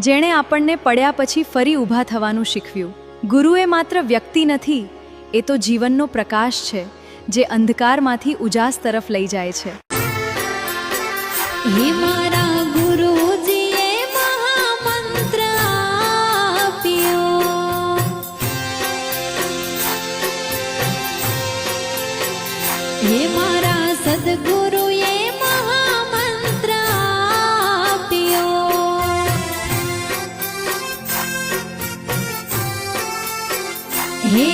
જેણે આપણને પડ્યા પછી ફરી ઊભા થવાનું શીખવ્યું. ગુરુ એ માત્ર વ્યક્તિ નથી, એ તો જીવનનો પ્રકાશ છે, જે અંધકારમાંથી ઉજાસ તરફ લઈ જાય છે. હે મારા ગુરુજીએ મહામંત્ર આપ્યો, હે મારા સદગુરુએ મહામંત્ર આપ્યો, હે